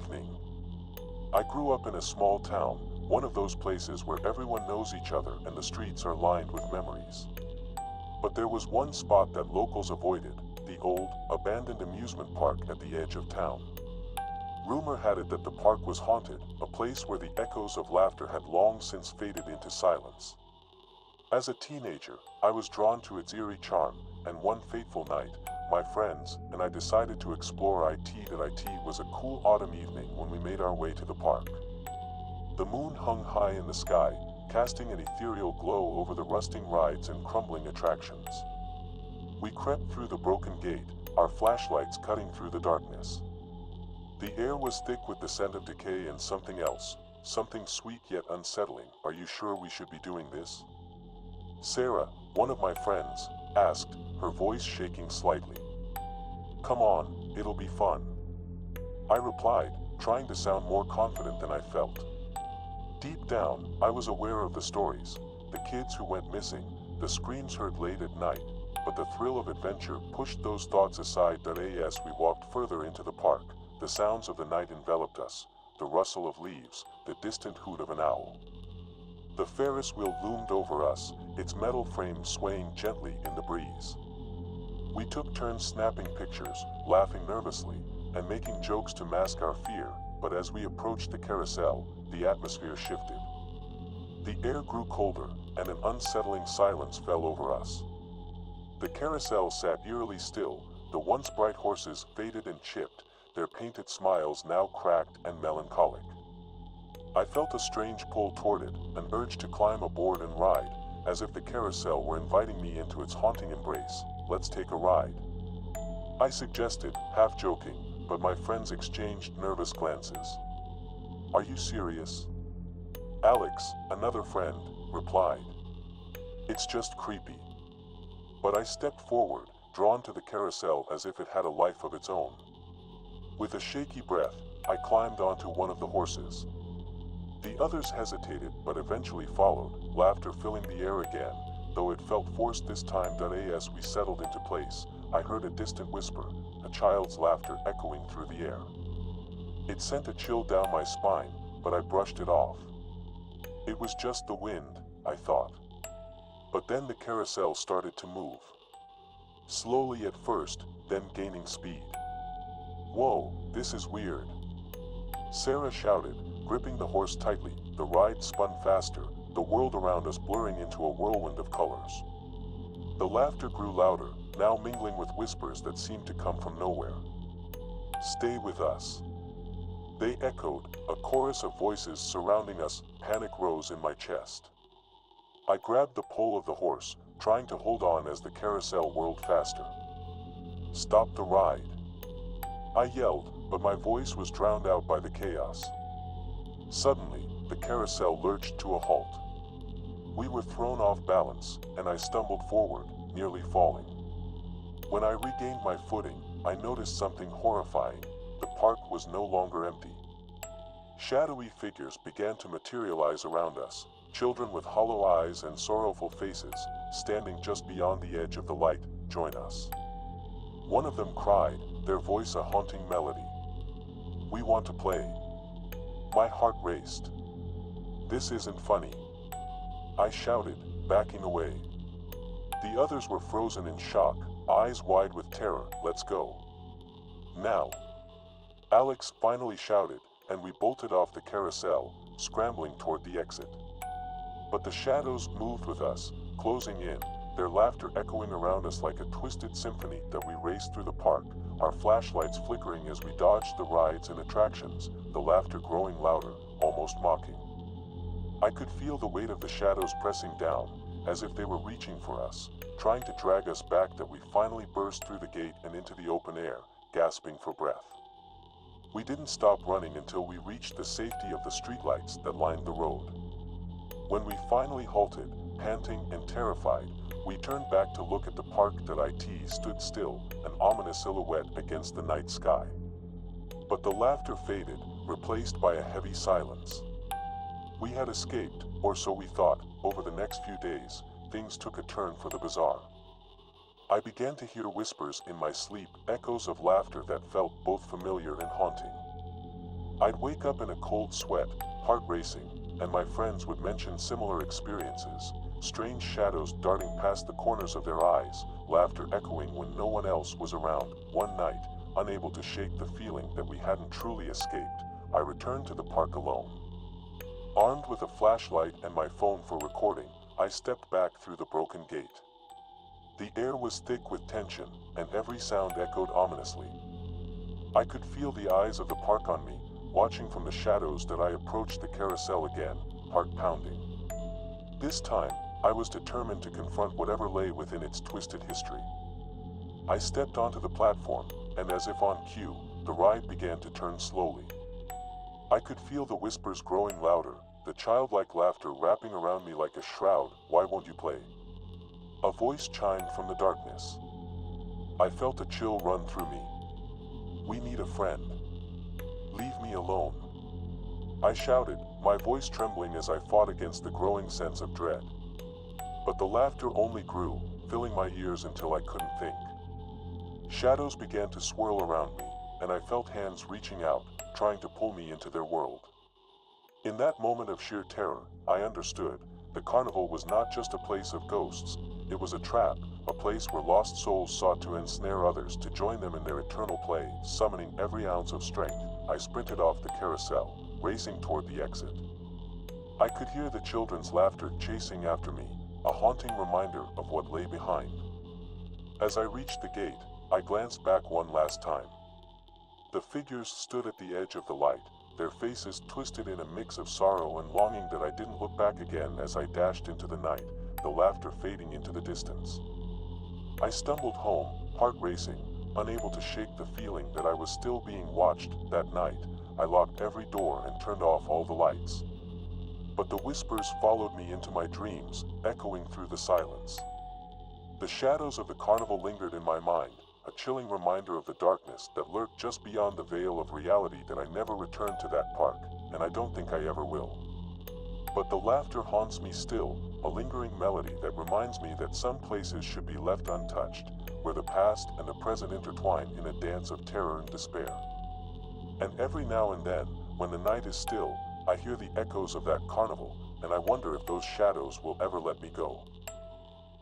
evening. I grew up in a small town, one of those places where everyone knows each other and the streets are lined with memories. But there was one spot that locals avoided, the old, abandoned amusement park at the edge of town. Rumor had it that the park was haunted, a place where the echoes of laughter had long since faded into silence. As a teenager, I was drawn to its eerie charm, and one fateful night, my friends and I decided to explore it. It was a cool autumn evening when we made our way to the park. The moon hung high in the sky, casting an ethereal glow over the rusting rides and crumbling attractions. We crept through the broken gate, our flashlights cutting through the darkness. The air was thick with the scent of decay and something else, something sweet yet unsettling. "Are you sure we should be doing this?" Sarah, one of my friends, asked, her voice shaking slightly. "Come on, it'll be fun," I replied, trying to sound more confident than I felt. Deep down, I was aware of the stories, the kids who went missing, the screams heard late at night, but the thrill of adventure pushed those thoughts aside. As we walked further into the park, the sounds of the night enveloped us, the rustle of leaves, the distant hoot of an owl. The Ferris wheel loomed over us, its metal frame swaying gently in the breeze. We took turns snapping pictures, laughing nervously, and making jokes to mask our fear, but as we approached the carousel, the atmosphere shifted. The air grew colder, and an unsettling silence fell over us. The carousel sat eerily still, the once bright horses faded and chipped, their painted smiles now cracked and melancholic. I felt a strange pull toward it, an urge to climb aboard and ride, as if the carousel were inviting me into its haunting embrace. "Let's take a ride," I suggested, half joking, but my friends exchanged nervous glances. "Are you serious?" Alex, another friend, replied. "It's just creepy." But I stepped forward, drawn to the carousel as if it had a life of its own. With a shaky breath, I climbed onto one of the horses. The others hesitated but eventually followed, laughter filling the air again, though it felt forced this time. As we settled into place, I heard a distant whisper, a child's laughter echoing through the air. It sent a chill down my spine, but I brushed it off. It was just the wind, I thought. But then the carousel started to move. Slowly at first, then gaining speed. "Whoa, this is weird," Sarah shouted, gripping the horse tightly. The ride spun faster, the world around us blurring into a whirlwind of colors. The laughter grew louder, now mingling with whispers that seemed to come from nowhere. "Stay with us," they echoed, a chorus of voices surrounding us. Panic rose in my chest. I grabbed the pole of the horse, trying to hold on as the carousel whirled faster. "Stop the ride," I yelled, but my voice was drowned out by the chaos. Suddenly, the carousel lurched to a halt. We were thrown off balance, and I stumbled forward, nearly falling. When I regained my footing, I noticed something horrifying. The park was no longer empty. Shadowy figures began to materialize around us, children with hollow eyes and sorrowful faces, standing just beyond the edge of the light. "Join us," one of them cried, their voice a haunting melody. "We want to play." My heart raced. "This isn't funny," I shouted, backing away. The others were frozen in shock, eyes wide with terror. "Let's go now," Alex finally shouted, and we bolted off the carousel, scrambling toward the exit. But the shadows moved with us, closing in, their laughter echoing around us like a twisted symphony. We raced through the park, our flashlights flickering as we dodged the rides and attractions, the laughter growing louder, almost mocking. I could feel the weight of the shadows pressing down, as if they were reaching for us, trying to drag us back. We finally burst through the gate and into the open air, gasping for breath. We didn't stop running until we reached the safety of the streetlights that lined the road. When we finally halted, panting and terrified, we turned back to look at the park. It stood still, an ominous silhouette against the night sky. But the laughter faded, replaced by a heavy silence. We had escaped, or so we thought. Over the next few days, things took a turn for the bizarre. I began to hear whispers in my sleep, echoes of laughter that felt both familiar and haunting. I'd wake up in a cold sweat, heart racing, and my friends would mention similar experiences, strange shadows darting past the corners of their eyes, laughter echoing when no one else was around. One night, unable to shake the feeling that we hadn't truly escaped, I returned to the park alone. Armed with a flashlight and my phone for recording, I stepped back through the broken gate. The air was thick with tension, and every sound echoed ominously. I could feel the eyes of the park on me, watching from the shadows that I approached the carousel again, heart pounding. This time, I was determined to confront whatever lay within its twisted history. I stepped onto the platform, and as if on cue, the ride began to turn slowly. I could feel the whispers growing louder, the childlike laughter wrapping around me like a shroud. Why won't you play? A voice chimed from the darkness. I felt a chill run through me. We need a friend. Leave me alone. I shouted, my voice trembling as I fought against the growing sense of dread. But the laughter only grew, filling my ears until I couldn't think. Shadows began to swirl around me, and I felt hands reaching out, trying to pull me into their world. In that moment of sheer terror, I understood. The carnival was not just a place of ghosts, it was a trap, a place where lost souls sought to ensnare others to join them in their eternal play. Summoning every ounce of strength, I sprinted off the carousel, racing toward the exit. I could hear the children's laughter chasing after me, a haunting reminder of what lay behind. As I reached the gate, I glanced back one last time. The figures stood at the edge of the light, their faces twisted in a mix of sorrow and longing that I didn't look back again. As I dashed into the night, the laughter fading into the distance. I stumbled home, heart racing, unable to shake the feeling that I was still being watched. That night, I locked every door and turned off all the lights. But the whispers followed me into my dreams, echoing through the silence. The shadows of the carnival lingered in my mind, a chilling reminder of the darkness that lurked just beyond the veil of reality. That I never returned to that park, and I don't think I ever will. But the laughter haunts me still, a lingering melody that reminds me that some places should be left untouched, where the past and the present intertwine in a dance of terror and despair. And every now and then, when the night is still, I hear the echoes of that carnival, and I wonder if those shadows will ever let me go.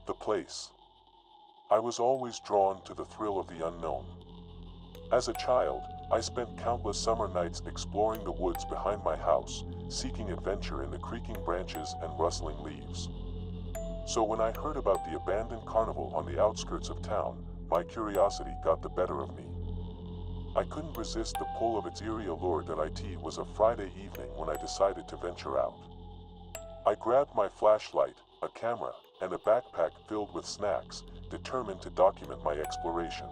The place. I was always drawn to the thrill of the unknown. As a child, I spent countless summer nights exploring the woods behind my house, seeking adventure in the creaking branches and rustling leaves. So when I heard about the abandoned carnival on the outskirts of town, my curiosity got the better of me. I couldn't resist the pull of its eerie allure. It was a Friday evening when I decided to venture out. I grabbed my flashlight, a camera, and a backpack filled with snacks, determined to document my exploration.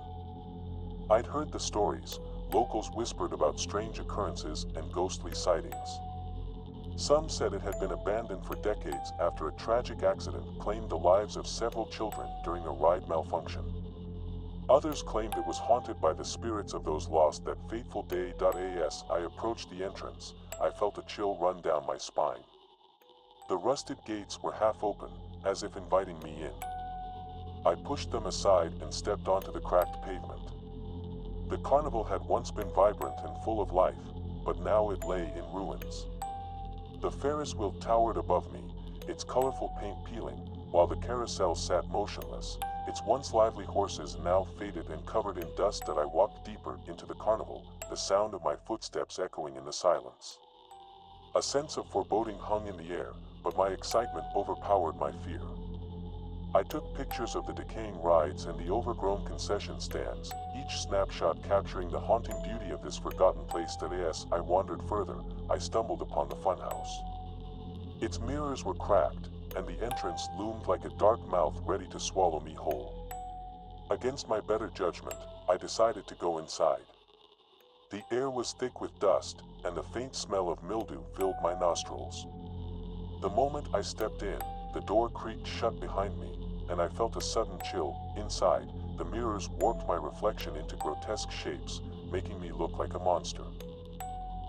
I'd heard the stories. Locals whispered about strange occurrences and ghostly sightings. Some said it had been abandoned for decades after a tragic accident claimed the lives of several children during a ride malfunction. Others claimed it was haunted by the spirits of those lost that fateful day. As I approached the entrance, I felt a chill run down my spine. The rusted gates were half open, as if inviting me in. I pushed them aside and stepped onto the cracked pavement. The carnival had once been vibrant and full of life, but now it lay in ruins. The Ferris wheel towered above me, its colorful paint peeling, while the carousel sat motionless, its once lively horses now faded and covered in dust. As I walked deeper into the carnival, the sound of my footsteps echoing in the silence. A sense of foreboding hung in the air, but my excitement overpowered my fear. I took pictures of the decaying rides and the overgrown concession stands, each snapshot capturing the haunting beauty of this forgotten place. As I wandered further, I stumbled upon the funhouse. Its mirrors were cracked, and the entrance loomed like a dark mouth ready to swallow me whole. Against my better judgment, I decided to go inside. The air was thick with dust, and the faint smell of mildew filled my nostrils. The moment I stepped in, the door creaked shut behind me, and I felt a sudden chill. Inside, the mirrors warped my reflection into grotesque shapes, making me look like a monster.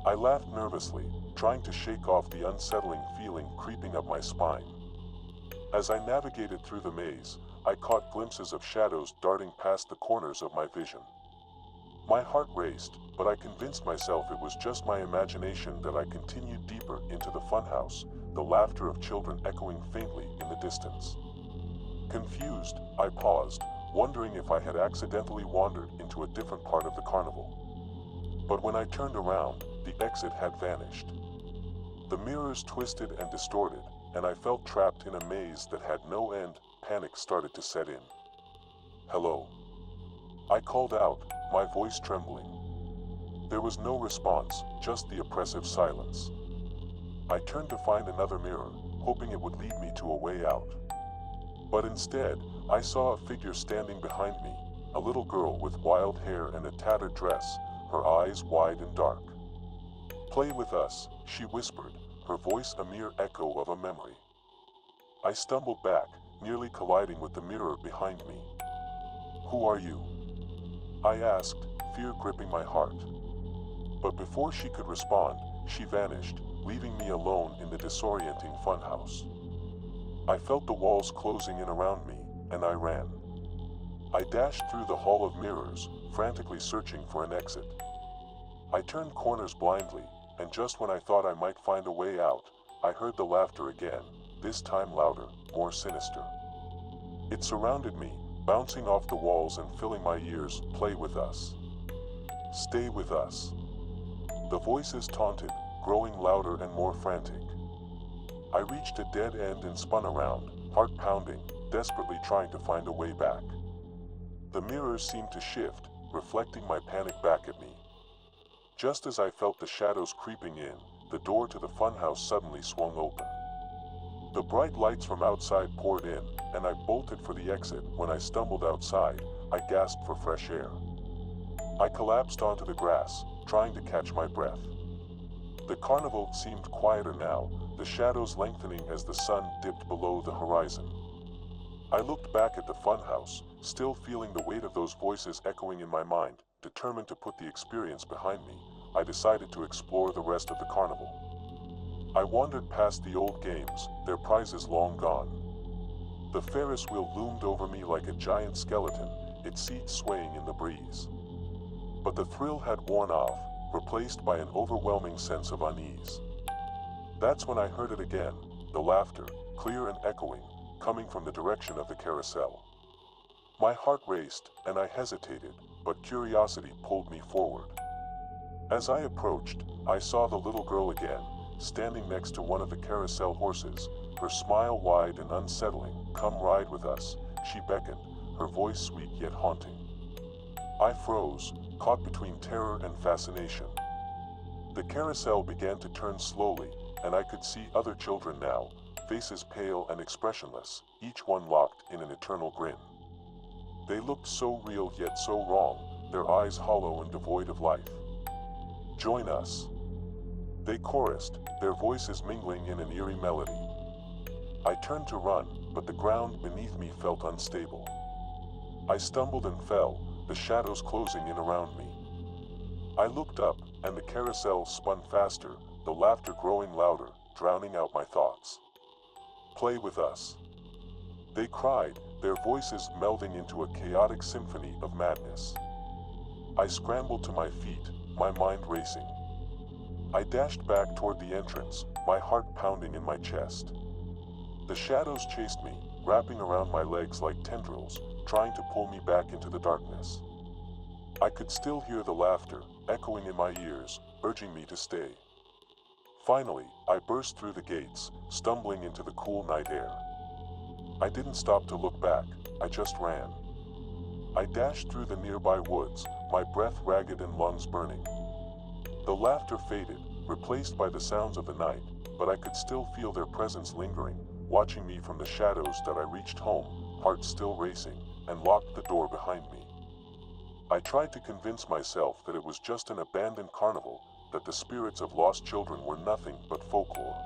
I laughed nervously, trying to shake off the unsettling feeling creeping up my spine. As I navigated through the maze, I caught glimpses of shadows darting past the corners of my vision. My heart raced, but I convinced myself it was just my imagination that I continued deeper into the funhouse, the laughter of children echoing faintly in the distance. Confused, I paused, wondering if I had accidentally wandered into a different part of the carnival. But when I turned around, the exit had vanished. The mirrors twisted and distorted, and I felt trapped in a maze that had no end. Panic started to set in. "Hello," I called out, my voice trembling. There was no response, just the oppressive silence. I turned to find another mirror, hoping it would lead me to a way out. But instead, I saw a figure standing behind me, a little girl with wild hair and a tattered dress, her eyes wide and dark. "Play with us," she whispered, her voice a mere echo of a memory. I stumbled back, nearly colliding with the mirror behind me. "Who are you?" I asked, fear gripping my heart. But before she could respond, she vanished, leaving me alone in the disorienting funhouse. I felt the walls closing in around me, and I ran. I dashed through the hall of mirrors, frantically searching for an exit. I turned corners blindly, and just when I thought I might find a way out, I heard the laughter again, this time louder, more sinister. It surrounded me, bouncing off the walls and filling my ears. "Play with us. Stay with us." The voices taunted, growing louder and more frantic. I reached a dead end and spun around, heart pounding, desperately trying to find a way back. The mirrors seemed to shift, reflecting my panic back at me. Just as I felt the shadows creeping in, the door to the funhouse suddenly swung open. The bright lights from outside poured in, and I bolted for the exit. When I stumbled outside, I gasped for fresh air. I collapsed onto the grass, trying to catch my breath. The carnival seemed quieter now, the shadows lengthening as the sun dipped below the horizon. I looked back at the funhouse, still feeling the weight of those voices echoing in my mind. Determined to put the experience behind me, I decided to explore the rest of the carnival. I wandered past the old games, their prizes long gone. The Ferris wheel loomed over me like a giant skeleton, its seat swaying in the breeze. But the thrill had worn off, replaced by an overwhelming sense of unease. That's when I heard it again, the laughter, clear and echoing, coming from the direction of the carousel. My heart raced, and I hesitated, but curiosity pulled me forward. As I approached, I saw the little girl again, standing next to one of the carousel horses, her smile wide and unsettling. "Come ride with us," she beckoned, her voice sweet yet haunting. I froze, caught between terror and fascination. The carousel began to turn slowly, and I could see other children now, faces pale and expressionless, each one locked in an eternal grin. They looked so real yet so wrong, their eyes hollow and devoid of life. "Join us," they chorused, their voices mingling in an eerie melody. I turned to run, but the ground beneath me felt unstable. I stumbled and fell, the shadows closing in around me. I looked up, and the carousel spun faster, the laughter growing louder, drowning out my thoughts. "Play with us," they cried, their voices melding into a chaotic symphony of madness. I scrambled to my feet, my mind racing. I dashed back toward the entrance, my heart pounding in my chest. The shadows chased me, wrapping around my legs like tendrils, trying to pull me back into the darkness. I could still hear the laughter, echoing in my ears, urging me to stay. Finally, I burst through the gates, stumbling into the cool night air. I didn't stop to look back, I just ran. I dashed through the nearby woods, my breath ragged and lungs burning. The laughter faded, replaced by the sounds of the night, but I could still feel their presence lingering, watching me from the shadows. That I reached home, heart still racing, and locked the door behind me. I tried to convince myself that it was just an abandoned carnival, that the spirits of lost children were nothing but folklore.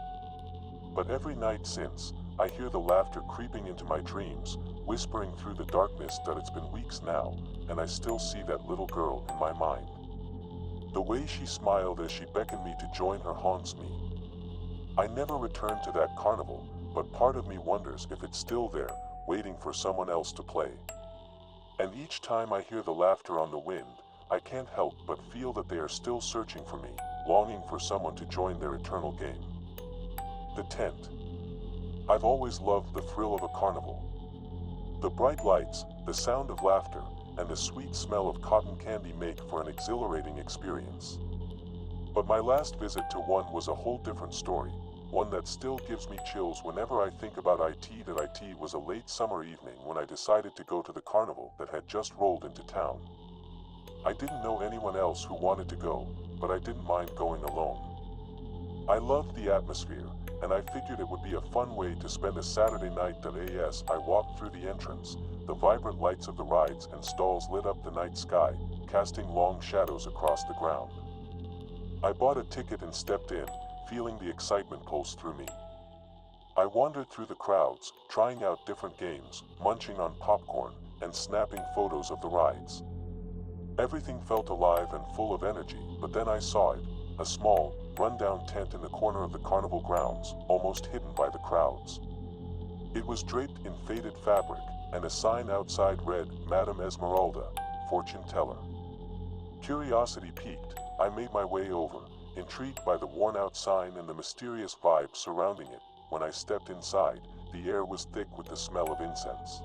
But every night since, I hear the laughter creeping into my dreams, whispering through the darkness that it's been weeks now, and I still see that little girl in my mind. The way she smiled as she beckoned me to join her haunts me. I never returned to that carnival, but part of me wonders if it's still there, waiting for someone else to play. And each time I hear the laughter on the wind, I can't help but feel that they are still searching for me, longing for someone to join their eternal game. The tent. I've always loved the thrill of a carnival. The bright lights, the sound of laughter, and the sweet smell of cotton candy make for an exhilarating experience. But my last visit to one was a whole different story, one that still gives me chills whenever I think about it. It was a late summer evening when I decided to go to the carnival that had just rolled into town. I didn't know anyone else who wanted to go, but I didn't mind going alone. I loved the atmosphere, and I figured it would be a fun way to spend a Saturday night. As I walked through the entrance, the vibrant lights of the rides and stalls lit up the night sky, casting long shadows across the ground. I bought a ticket and stepped in, feeling the excitement pulse through me. I wandered through the crowds, trying out different games, munching on popcorn, and snapping photos of the rides. Everything felt alive and full of energy, but then I saw it, a small, run-down tent in the corner of the carnival grounds, almost hidden by the crowds. It was draped in faded fabric, and a sign outside read, "Madame Esmeralda, Fortune Teller." Curiosity piqued, I made my way over, intrigued by the worn-out sign and the mysterious vibe surrounding it. When I stepped inside, the air was thick with the smell of incense.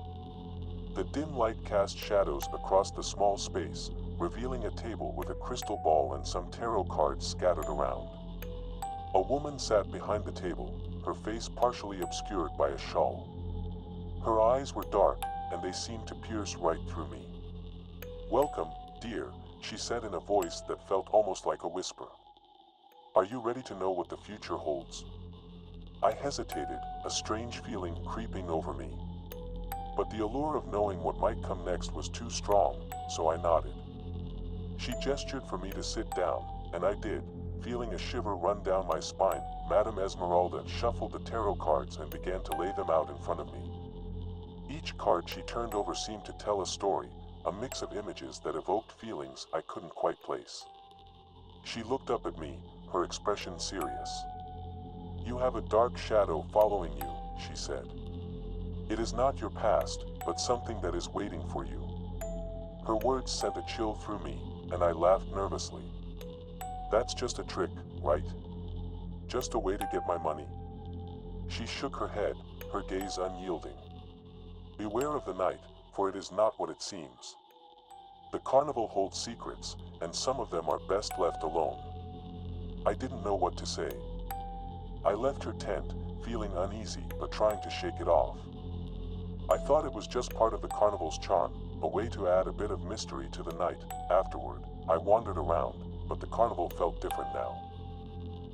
The dim light cast shadows across the small space, revealing a table with a crystal ball and some tarot cards scattered around. A woman sat behind the table, her face partially obscured by a shawl. Her eyes were dark, and they seemed to pierce right through me. "Welcome, dear," she said in a voice that felt almost like a whisper. "Are you ready to know what the future holds?" I hesitated, a strange feeling creeping over me. But the allure of knowing what might come next was too strong, so I nodded. She gestured for me to sit down, and I did, feeling a shiver run down my spine. Madame Esmeralda shuffled the tarot cards and began to lay them out in front of me. Each card she turned over seemed to tell a story, a mix of images that evoked feelings I couldn't quite place. She looked up at me, her expression serious. "You have a dark shadow following you," she said. "It is not your past, but something that is waiting for you." Her words sent a chill through me, and I laughed nervously. "That's just a trick, right? Just a way to get my money?" She shook her head, her gaze unyielding. "Beware of the night, for it is not what it seems. The carnival holds secrets, and some of them are best left alone." I didn't know what to say. I left her tent, feeling uneasy but trying to shake it off. I thought it was just part of the carnival's charm, a way to add a bit of mystery to the night. Afterward, I wandered around, but the carnival felt different now.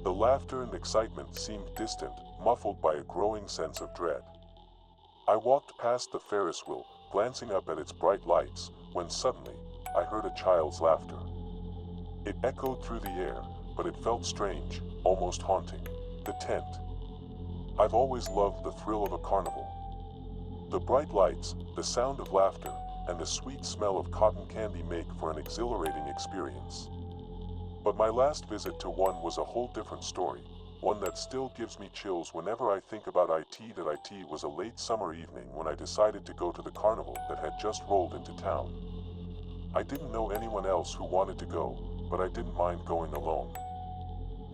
The laughter and excitement seemed distant, muffled by a growing sense of dread. I walked past the Ferris wheel, glancing up at its bright lights, when suddenly, I heard a child's laughter. It echoed through the air, but it felt strange, almost haunting. The tent. I've always loved the thrill of a carnival. The bright lights, the sound of laughter, and the sweet smell of cotton candy make for an exhilarating experience. But my last visit to one was a whole different story, one that still gives me chills whenever I think about it. It was a late summer evening when I decided to go to the carnival that had just rolled into town. I didn't know anyone else who wanted to go, but I didn't mind going alone.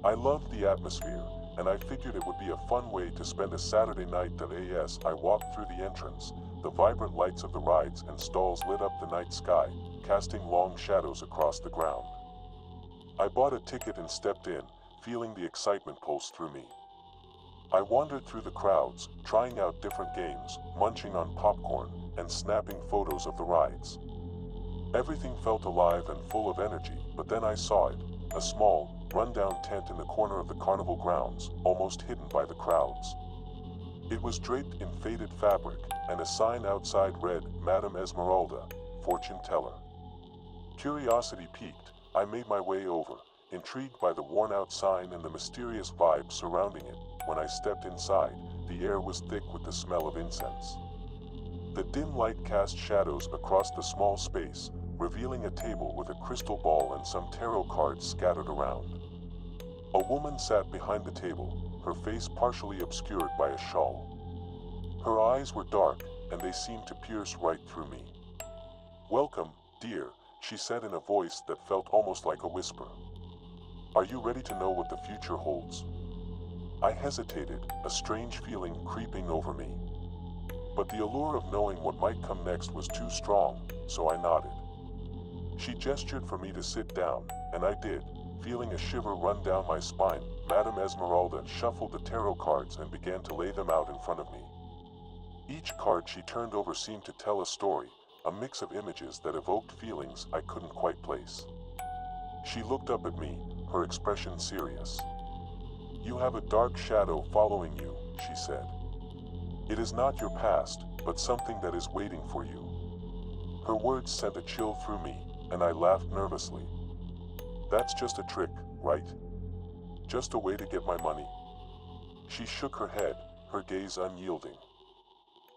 I loved the atmosphere, and I figured it would be a fun way to spend a Saturday night. As I walked through the entrance, the vibrant lights of the rides and stalls lit up the night sky, casting long shadows across the ground. I bought a ticket and stepped in, feeling the excitement pulse through me. I wandered through the crowds, trying out different games, munching on popcorn, and snapping photos of the rides. Everything felt alive and full of energy, but then I saw it, a small, run-down tent in the corner of the carnival grounds, almost hidden by the crowds. It was draped in faded fabric, and a sign outside read, "Madame Esmeralda, Fortune Teller." Curiosity piqued, I made my way over, intrigued by the worn-out sign and the mysterious vibe surrounding it. When I stepped inside, the air was thick with the smell of incense. The dim light cast shadows across the small space, revealing a table with a crystal ball and some tarot cards scattered around. A woman sat behind the table, her face partially obscured by a shawl. Her eyes were dark, and they seemed to pierce right through me. "Welcome, dear," she said in a voice that felt almost like a whisper. "Are you ready to know what the future holds?" I hesitated, a strange feeling creeping over me. But the allure of knowing what might come next was too strong, so I nodded. She gestured for me to sit down, and I did, feeling a shiver run down my spine. Madame Esmeralda shuffled the tarot cards and began to lay them out in front of me. Each card she turned over seemed to tell a story, a mix of images that evoked feelings I couldn't quite place. She looked up at me, her expression serious. "You have a dark shadow following you," she said. "It is not your past, but something that is waiting for you." Her words sent a chill through me, and I laughed nervously. "That's just a trick, right? Just a way to get my money?" She shook her head, her gaze unyielding.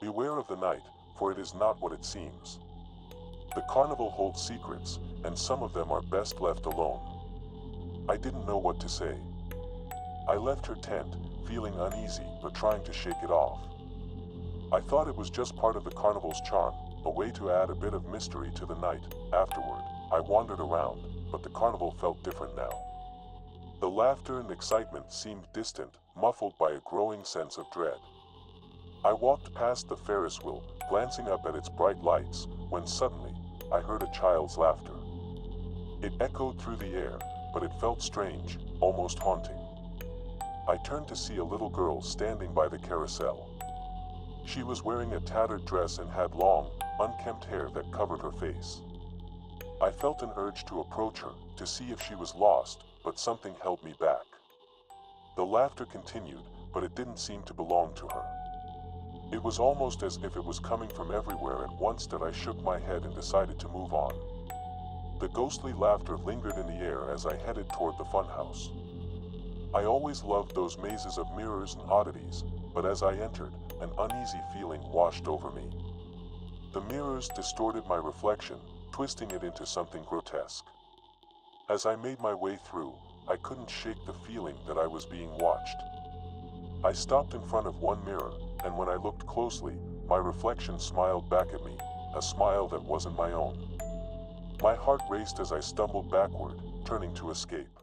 "Beware of the night, for it is not what it seems. The carnival holds secrets, and some of them are best left alone." I didn't know what to say. I left her tent, feeling uneasy but trying to shake it off. I thought it was just part of the carnival's charm, a way to add a bit of mystery to the night. Afterward, I wandered around, but the carnival felt different now. The laughter and excitement seemed distant, muffled by a growing sense of dread. I walked past the Ferris wheel, glancing up at its bright lights, when suddenly, I heard a child's laughter. It echoed through the air, but it felt strange, almost haunting. I turned to see a little girl standing by the carousel. She was wearing a tattered dress and had long, unkempt hair that covered her face. I felt an urge to approach her, to see if she was lost, but something held me back. The laughter continued, but it didn't seem to belong to her. It was almost as if it was coming from everywhere at once that I shook my head and decided to move on. The ghostly laughter lingered in the air as I headed toward the funhouse. I always loved those mazes of mirrors and oddities, but as I entered, an uneasy feeling washed over me. The mirrors distorted my reflection, twisting it into something grotesque. As I made my way through, I couldn't shake the feeling that I was being watched. I stopped in front of one mirror, and when I looked closely, my reflection smiled back at me, a smile that wasn't my own. My heart raced as I stumbled backward, turning to escape.